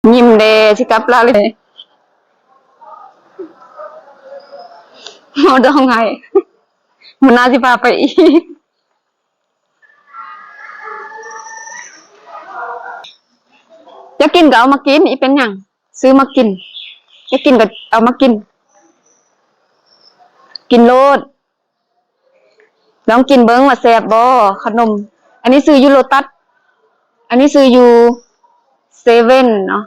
ยิ้มเดสิกับลาเลยเอาดองไงมันน่าจะพาไปอีกจะกินก็เอามากินอีเป็นอย่างซื้อมากินจะกินก็เอามากินกินโลดลองกินเบิ้งว่าแซ่บบ่ขนมอันนี้ซื้อยูโรตัสอันนี้ซื้อยูเซเว่นเนาะ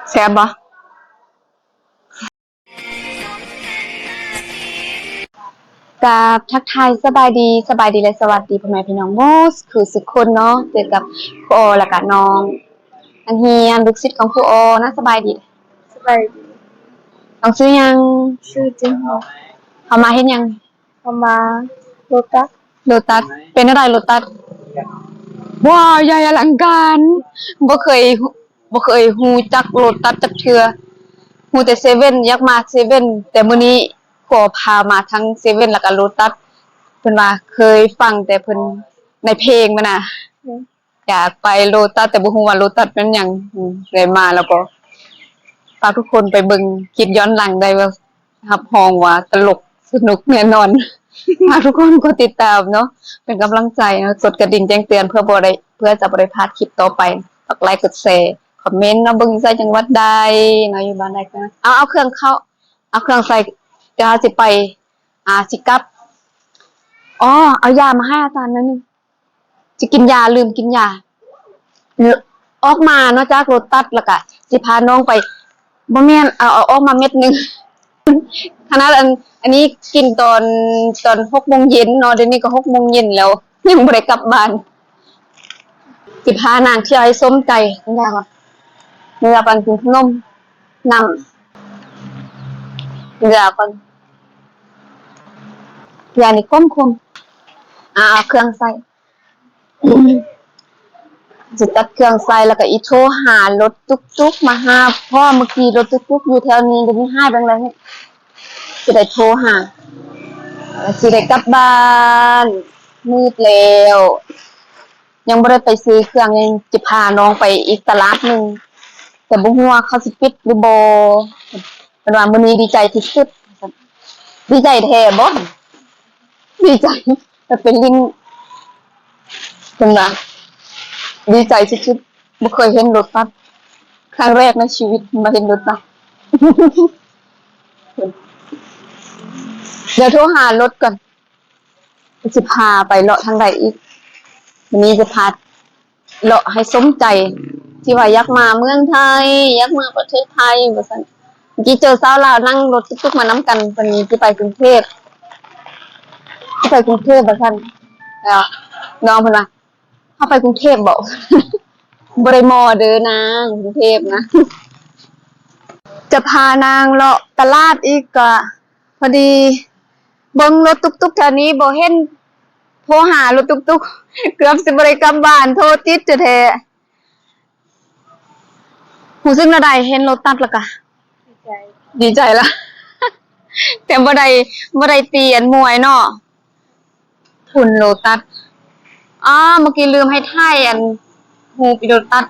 แซ่บบ่กราบทักทายสบายดีและสวัสดีพ่อแม่พี่น้องโมสคือสุกคนเนาะเจอกับครูโอและกับน้องอันเฮียนลูกศิษย์ของครูโอนะสบายดีสบายดีต้องซื้อยังชื่อจริงของเขามาเห็นยังเขามาโลตัสโลตัสเป็นอะไรโลตัสว้าวใหญ่อลังการบ่เคยฮู้จักโลตัสจักเทื่อฮู้แต่เซเว่นอยากมาเซเว่นแต่มื้อนี้ขอพามาทั้งเซเว่นแล้วก็โลตัสเพิ่นว่าเคยฟังแต่เพิ่นในเพลงมันน่ะอยากไปโลตัสแต่บ่ฮู้ว่าโลตัสเป็นหยังเลยมาแล้วก็ฝากทุกคนไปเบิ่งคลิปย้อนหลังได้ว่ารับรองว่าตลกสนุกแน่นอนฝากทุกคนกดติดตามเนาะเป็นกำลังใจนะกดกระดิ่งแจ้งเตือนเพื่อจะบ่ได้พลาดคลิปต่อไปฝากไลค์กดแชร์คอมเมนต์เนาะเบิ่งใส่จังหวัดใดเนาะอยู่บ้านใดกันเอาเครื่องเข้าเอาเครื่องใส่เดี๋ยวสิไปสิกลับอ๋อเอายามาให้อาจารย์นั่นนึงจะกินยาลืมกินยาออกมาเนาะจากโลตัสแล้วก็สิพาน้องไปบ่แม่นเอาออกมาเม็ดนึงขนาดอันนี้กินตอน6 โมงเย็นเนาะเดี๋ยวนี้ก็6 โมงเย็นแล้วยังบ่ได้กลับบ้านสิพานางเที่ยวให้สมใจจังได๋วะเรือปันกินขนมน้ำเรือปันยานี่คมเอาเครื่องใส่สิตัดเครื่องใส่แล้วก็อีโทรหารถตุ๊กๆมาหาพ่อเมื่อกี้รถตุ๊กๆอยู่แถวนี้เดี๋ยวนี้ให้เบิ่งเลยนี่สิได้โทรหาสิได้กลับบ้านมืดแล้วยังบ่ได้ไปซื้อเครื่องยังจะพาน้องไปอีกตลาดนึงแต่บ่ฮู้ว่าเขาสิปิดหรือบ่เพิ่นว่ามื้อนี้ดีใจที่สุดดีใจแท้บ่ดีใจแต่เป็นลิงเพิ่นว่าดีใจสุดๆบ่เคยเห็นรถบัสครั้งแรกในชีวิตมาเห็นรถบัสเดี๋ยวโทรหารถก่อนจะพาไปเลาะทางใดอีกวันนี้จะพาเลาะให้สมใจที่ว่าอยากมาเมืองไทยอยากมาประเทศไทยว่าซั่นเมื่อกี้เจอสาวลาวนั่งรถตุ๊กๆมานํกันวันนี้สิไปกรุงเทพว่าซั่นแล้วน้องเพิ่นว่าเฮาไปกรุงเทพบ่บ่ได้มอเด้อนางกรุงเทพนะจะพานางเลาะตลาดอีกก็พอดีเบิ่งรถตุ๊กๆแถวนี้บ่เห็นโทรหารถตุ๊กๆเกือบสิบ่ได้กลับบ้านโทรติดจะแท้รู้สึกแนวใดเห็นรถตัดแล้วก็ดีใจละแต่บ่ได้ตีอันมวยเนาะพุ่นโลตัสเมื่อกี้ลืมให้ถ่ายอันฮูปอีโลตัส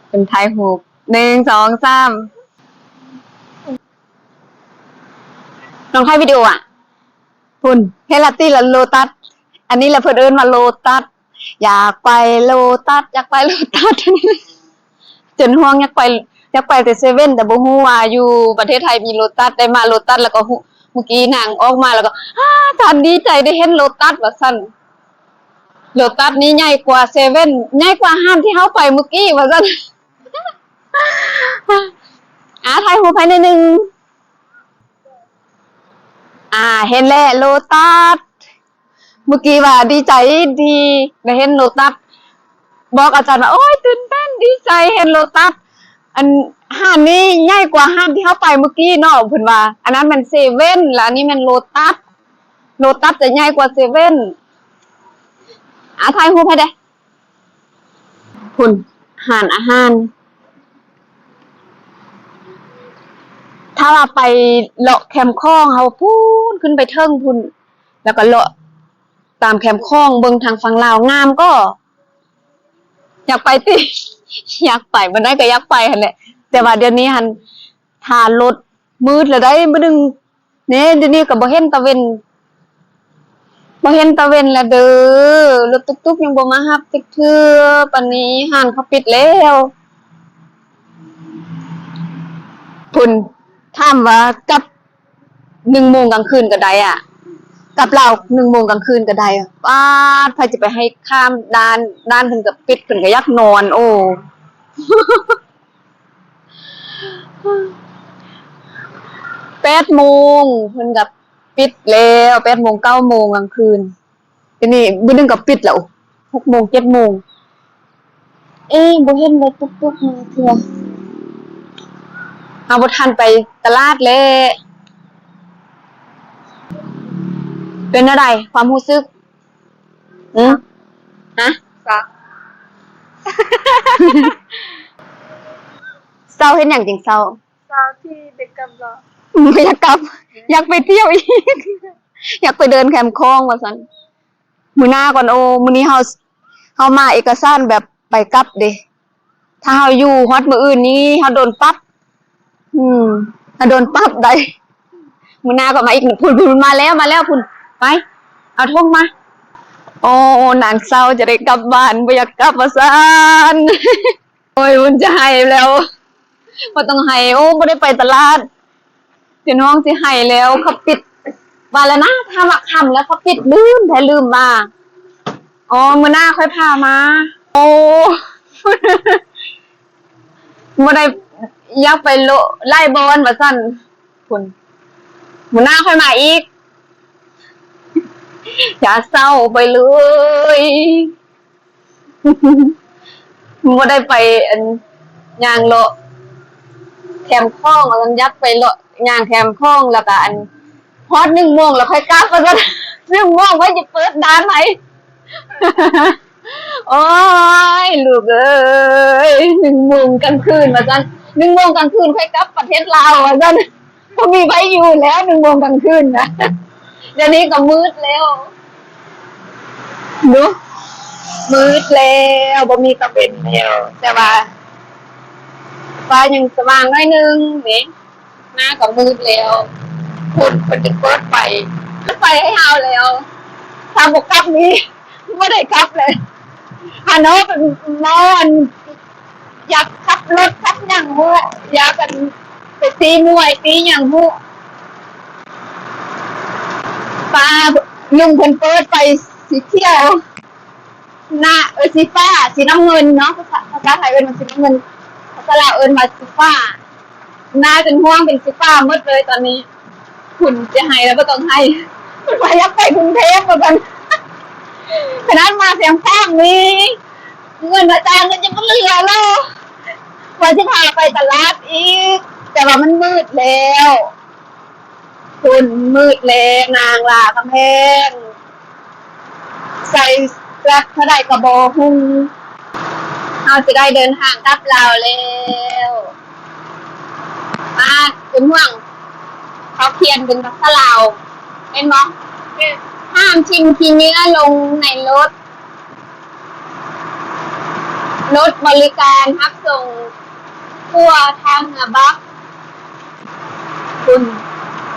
เป็นถ่ายฮูป1 2 3ลองถ่ายวิดีโอพุ่นเฮลาตี้ละโลตัสอันนี้แหละเพิ่นเอิ้นว่าโลตัสอยากไปโลตัสจนห่วงอยากไปแต่เซเว่นแต่บ่ฮู้ว่าอยู่ประเทศไทยมีโลตัสได้มาโลตัสแล้วก็ฮู้เมื่อกี้นางออกมาแล้วก็ท่านดีใจได้เห็นโลตัสว่าซั่นโลตัสนี้ใหญ่กว่าเซเว่นใหญ่กว่าห้างที่เฮาไปเมื่อกี้ว่าซั่นถ่ายรูปให้หน่อยนึงเห็นแล้วโลตัสเมื่อกี้ว่าดีใจดีได้เห็นโลตัสบอกอาจารย์ว่าโอ้ยตื่นเต้นดีใจเห็นโลตัสอันห้างนี้ใหญ่กว่าห้างที่เฮาไปเมื่อกี้เนาะเพิ่นว่าอันนั้นมันเซเว่นแล้วอันนี้มันโลตัสจะใหญ่กว่าเซเว่นถ่ายรูปให้ได้พุ่นห้านอาหารถ้าว่าไปเลาะแคมป์คลองเฮาพูนขึ้นไปเทิงพุ่นแล้วก็เลาะตามแคมป์คลองเบิ่งทางฝั่งลาวงามก็ อยากไปติ อยากไปมันได้ก็อยากไปหั่นแหละแต่ว่าเดี๋ยวนี้หันทานรถมืดแล้วได้บ่ดึงเนี่ยเดี๋ยวนี้ก็บ่เห็นตะเวนบ่เห็นตะเวนแล้วเด้อรถตุ๊กๆยังบ่มารับจักเทื่อปานนี้ห้างเขาปิดแล้วพุ่นถามว่ากลับ1 โมงกลางคืนก็ได้อ่ะกลับลาว1 โมงกลางคืนก็ได้อะป๊าดไผจะไปให้ข้ามด่านเพิ่นก็ปิดเพิ่นก็อยากนอนโอ้ 8 โมงเพิ่นก็ปิดแล้ว8 โมง 9 โมงกลางคืนทีนี้มื้อนึงก็ปิดแล้ว6 โมง 7 โมงเอ๊ะบ่เห็นรถตุ๊กๆมาเทื่อเอาบ่ทันไปตลาดแล้วเป็นอะไรความรู้สึกฮะ ซัก เศร้าเฮ็ดหยังจังเศร้า สาวที่เด็กกำลัง ไม่อยากกลับ อยากไปเที่ยวอีก อยากไปเดินแคมป์คลองว่าซั่นมื้อหน้าก่อนโอ้มื้อนี้เฮามาเอกสารแบบไปกลับเด้ถ้าเฮาอยู่ฮอดมื้ออื่นนี้เฮาโดนปรับถ้าโดนปรับได้มื้อหน้าก็มาอีกพุ่นมาแล้วพุ่นไปเอาธงมาโอ้นางเศร้าจะได้กลับบ้านบ่อยากกลับว่าซั่น โอ้ยมันจะให้แล้วบ่ต้องให้โอ้บ่ได้ไปตลาดเดี๋ยวน้องสิให้แล้วเขาปิดว่าแล้วนะถ้าว่าค่ำแล้วเขาปิดลืมมาอ๋อมื้อหน้าค่อยพามาโอ้ บ่ได้อยากไปไล่บอลว่าซั่นคุณมื้อหน้าค่อยมาอีก อย่าเศร้าไปเลย บ่ได้ไปย่างเลาะแคมป์คลองแล้วยักไปเลาะย่างแคมป์คลองแล้วก็ฮอด1 โมงแล้วค่อยกลับว่าซั่น 1 โมงไว้จะเปิดด่านไหน โอ้ยลูกเอ้ย1 โมงกลางคืนว่าซั่น1 โมงกลางคืนค่อยกลับประเทศลาวว่าซั่นบ่มีไผอยู่แล้ว1 โมงกลางคืนนะ เดี๋ยวนี้ก็มืดแล้วดูมืดแล้วบ่มีตะเวนแล้วแต่ว่าฟ้ายังสว่างหน่อยนึงนี่หน้าก็มืดแล้วคนจะเปิดไฟให้เฮาแล้วถ้าบ่กลับนี้บ่ได้กลับเลยฮานอยเป็นนอนอยากขับรถขับหยังฮู้อยากกันไปตีมวยตีหยังฮู้ฟ้าลุงเพิ่นเปิดไฟสีเขียวหน้าสีฟ้าสีน้ำเงินเนาะภาษาไทยเอิ้นว่าสีน้ำเงินภาษาลาวเอิ้นว่าสีฟ้าหน้าจนห้วงเป็นสีฟ้าหมดเลยตอนนี้คุณจะให้แล้วบ่ต้องให้คุณว่าอยากไปกรุงเทพว่าซั่นขนาดมาเสียงข้างนี้เงินอาจารย์ก็จะบ่เหลือแล้วว่าสิพาไปตลาดอีกแต่ว่ามันมืดแล้วคุณมืดแล้วนางลากำแพงใส่รักเท่าใดก็บ่ฮู้เฮาสิได้เดินทางกลับลาวแล้วมาเป็นห่วงเขาเขียนเป็นภาษาลาวเห็นบ่ห้ามทิ้งขี้เนื้อลงในรถบริการรับส่งทั่วทางเหนือบักคุณ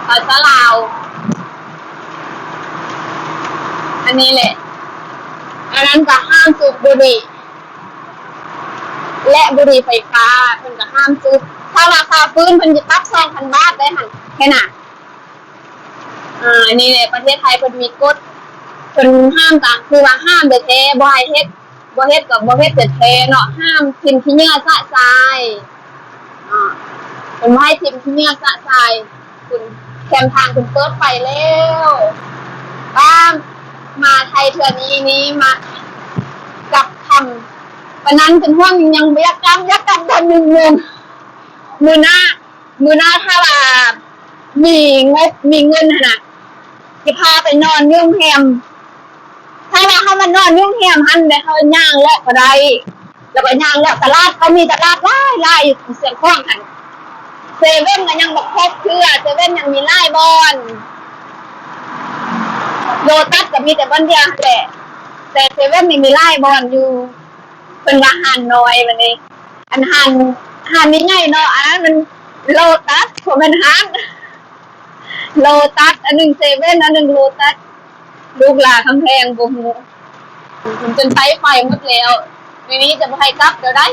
ภาษาลาวอันนี้แหละอันนั้นก็ห้ามสูบบุหรี่และบุหรี่ไฟฟ้าเพิ่นก็ห้ามสูบถ้าว่าค่าฟื้นเพิ่นจะปรับ 2,000 บาทได้หั่นแค่น่ะอันนี้แหละประเทศไทยเพิ่นมีกฎเพิ่นห้ามต่างคือว่าห้ามเด็ดแท้บ่ให้เฮ็ดก็บ่เฮ็ดเด็ดแท้เนาะห้ามทิ้งขี้เหงื่อสะทรายเพิ่นบ่ให้ทิ้งขี้เหงื่อสะทรายคุณแคมทางคุณเปิดไฟแล้วบ้างมาไทยเทื่อนี้มากับคำปะนั้นเป็นห่วงยังบ่อยากกลับตอน1 โมงมื้อหน้าถ้าว่ามีเงินน่ะสิพาไปนอนโรงแรมถ้าว่าเฮามานอนโรงแรมหั่นได้เฮาย่างเลาะก็ได้แล้วก็ย่างเลาะตลาดเขามีตลาดหลายอยู่เสียงคล้องหั่นเซเว่นก็ยังบ่ครบเครือเซเว่นยังมีหลายบ่อนโลตัสก็มีแต่บ่อนเดียวแหละแต่เซเว่นนี่มีหลายบ่อนอยู่ เป็นว่าหานน้อยมันนี่อันหานนี้ไงเนาะอันนั้นมันโลตัสผมเป็นหานโลตัสอันหนึ่งเซเว่นอันหนึ่งโลตัสลูกหลาคำแพงบุหูผมจนไฟหมดแล้วทีนี้จะไปให้กลับเดี๋ยวได้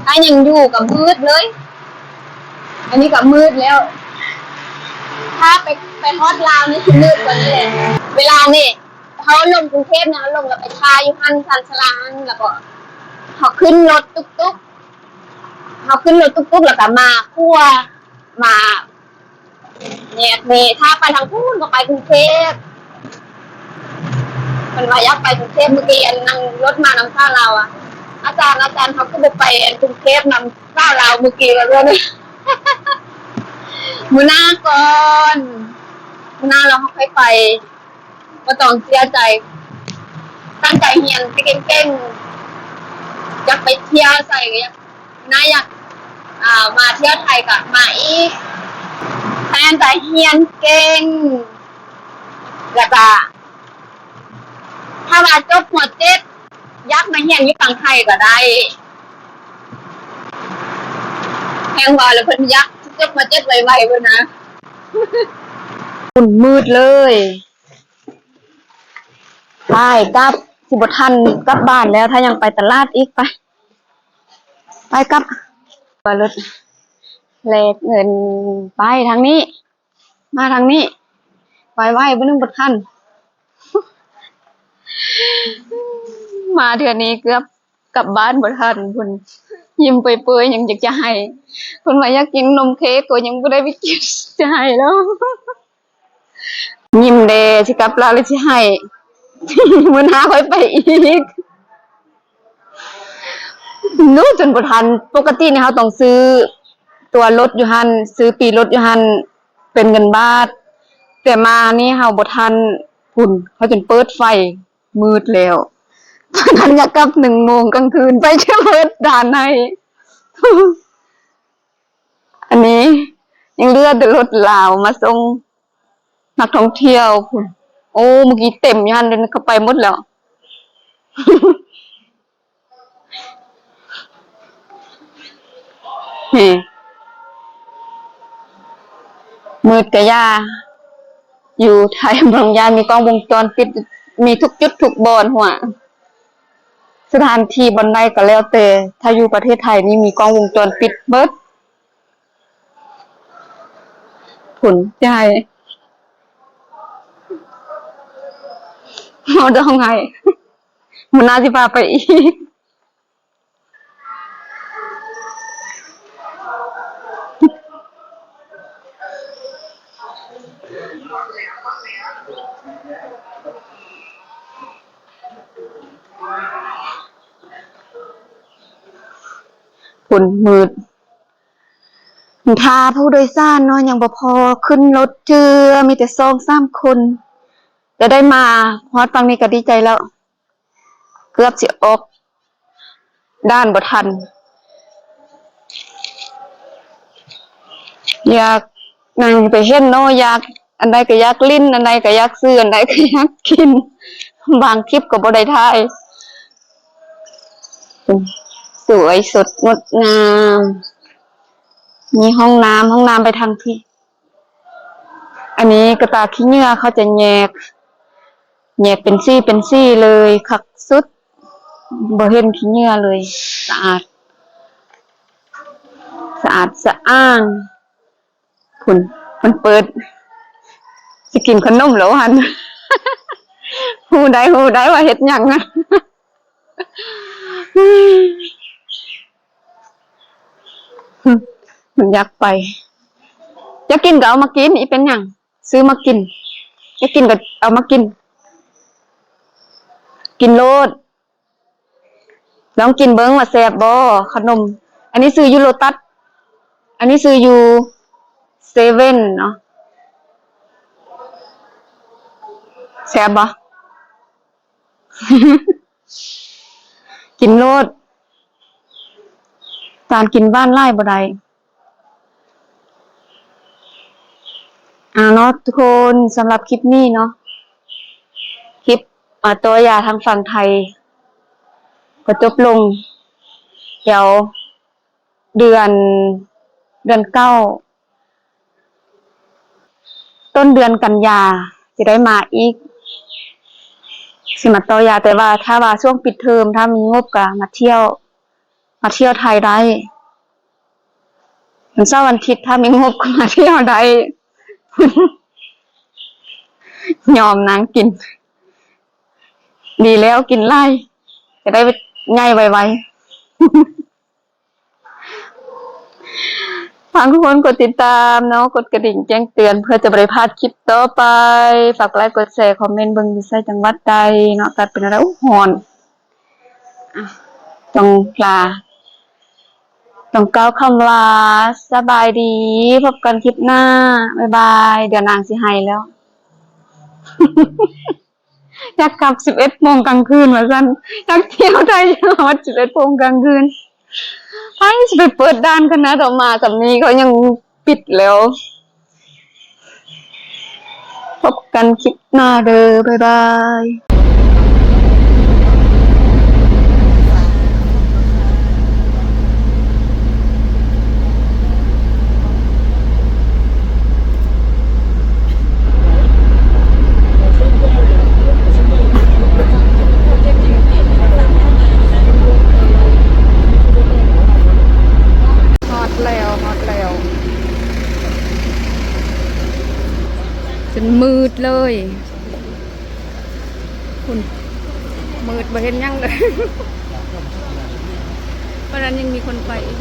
ถ้ายังอยู่กับมืดเลย อันนี้กับมืดแล้ว ถ้าไปฮอตลาวนี่คือมืดกว่านี้เลยเวลานี่เขาลงกรุงเทพนะลงกับไปชาอยู่หันชันชลางแล้วก็เขาขึ้นรถตุ๊กเขาขึ้นรถตุ๊กแล้วก็มาคั่วมาเนี่ยนี่ถ้าไปทางพูนก็ไปกรุงเทพเป็นว่าอยากไปกรุงเทพเมื่อกี้อันนั่งรถมาน้ำข้าวเราอ่ะอาจารย์เขาก็บอกไปกรุงเทพนำข้าวเราเมื่อกี้แล้วด้วย มื้อหน้าก่อนมื้อหน้าเราค่อยไปก็ต้องเสียใจตั้งใจเรียนไปเก่งๆอยากไปเที่ยวใส่อยากอยากมาเที่ยวไทยกับมาอีกตั้งใจเรียนเก่งแล้วก็ถ้ามาจบหัวเจ็ดยักมาเรียนอยู่ฝั่งไทยก็ได้แพงว่าแล้วเพิ่นยักจบมาเจ็ดไวๆเพิ่นนะฝุ่นมืดเลยใช่กลับสิบทันกลับบ้านแล้วถ้ายังไปตลาดอีกไปกลับรถแลกเงินไปทางนี้ มาทางนี้ไวๆบ่นึงบ่ทันมาเทื่อนี้เกือบกลับบ้านบ่ทันพุ่นยิ้มเปื่อยๆยังอยากจะให้พุ่นว่าอยากกินนมเค้กก็ยังบ่ได้ไปกินจะให้แล้วยิ้มเด้สิกลับลาวเลยสิให้ มื้อหน้าค่อยไปอีกนู้จนบ่ทันปกติเนี่ยเฮาต้องซื้อตัวรถอยู่หั่นซื้อปีรถอยู่หั่นเป็นเงินบาทแต่มานี่เฮาบ่ทันพุ่นเขาจนเปิดไฟมืดแล้วทันอยากกลับ1 โมงกลางคืนไปแค่เปิดด่านในอันนี้ยังเหลือแต่รถลาวมาส่งนักท่องเที่ยวพุ่นโอ้เมื่อกี้เต็มอยู่หั่นเดินเข้าไปหมดแล้ว มืดกะยาอยู่ไทยบางยานมีกล้องวงจรปิดมีทุกจุดทุกบอนหัวสถานที่บอนใดก็แล้วแต่ถ้าอยู่ประเทศไทยนี่มีกล้องวงจรปิดเบิดผลใจเอาจะทำไงมันน่าจะพาไปอีกผลมืดถ้าผู้โดยสารเนาะยังบ่พอขึ้นรถเจือมีแต่2-3 คนจะได้มาฮอดฟังนี้ก็ดีใจแล้วเกือบสิออกด้านบ่ทันอยากนั่งไปเห็นเนาะอยากอันใดก็อยากลิ้นอันใดก็อยากซื้ออันใดก็อยากกินบางคลิปก็บ่ได้ถ่ายสวยสดงดงามมีห้องน้ำไปทางที่อันนี้กระตาขี้เหงื่อเขาจะแยกเป็นซี่เลยคักสุดบ่เห็นขี้เหงื่อเลยสะอาดสะอ้างคุณมันเปิดสิกินขนมแล้วหัน ฮู้ได้ว่าเฮ็ดหยังอ่ะ มันอยากไปอยากกินก็เอามากินอีเป็นหยังซื้อมากินอยากกินก็เอามากินโลดลองกินเบิ่งว่าแซ่บบ่ขนมอันนี้ซื้ออยู่โลตัสอันนี้ซื้ออยู่เซเว่นเนาะแซ่บบ่ กินโลดการกินบ้านไร่บ่ได้เนาะทุกคนสำหรับคลิปนี้เนาะคลิปตัวยาทางฝั่งไทยก็จบลง เดี๋ยวเดือนเก้าต้นเดือนกันยาจะได้มาอีกสิมาต่อยาแต่ว่าถ้าว่าช่วงปิดเทอมถ้ามีงบก็มาเที่ยวไทยได้วันเสาร์วันอาทิตย์ถ้ามีงบก็มาเที่ยวได้ ยอมนางกิน ดีแล้วกินไล่จะได้ง่ายไวๆฝากทุกคนกดติดตามเนาะกดกระดิ่งแจ้งเตือนเพื่อจะไม่ได้พลาดคลิปต่อไปฝากไลค์กดแชร์คอมเมนต์เบิ่งอยู่ไสจังหวัดใดเนาะตัดเป็นอะไรฮอนต้องลาต้องกล่าวคำลาสบายดีพบกันคลิปหน้าบ๊ายบายเดี๋ยวนางสิให้แล้ว อยากกลับ11 โมงกลางคืนว่าซั่นอยากเที่ยวไทยฮอด11 โมงกลางคืนไปสิไปเปิดด้านกันนะต่อมาสำนี้เขายังปิดแล้วพบกันคลิปหน้าเด้อบ๊ายบายฮอตแล้วจนมืดเลยคุณมืดบ่เห็นยังเลยเพราะนั้นยังมีคนไปอีก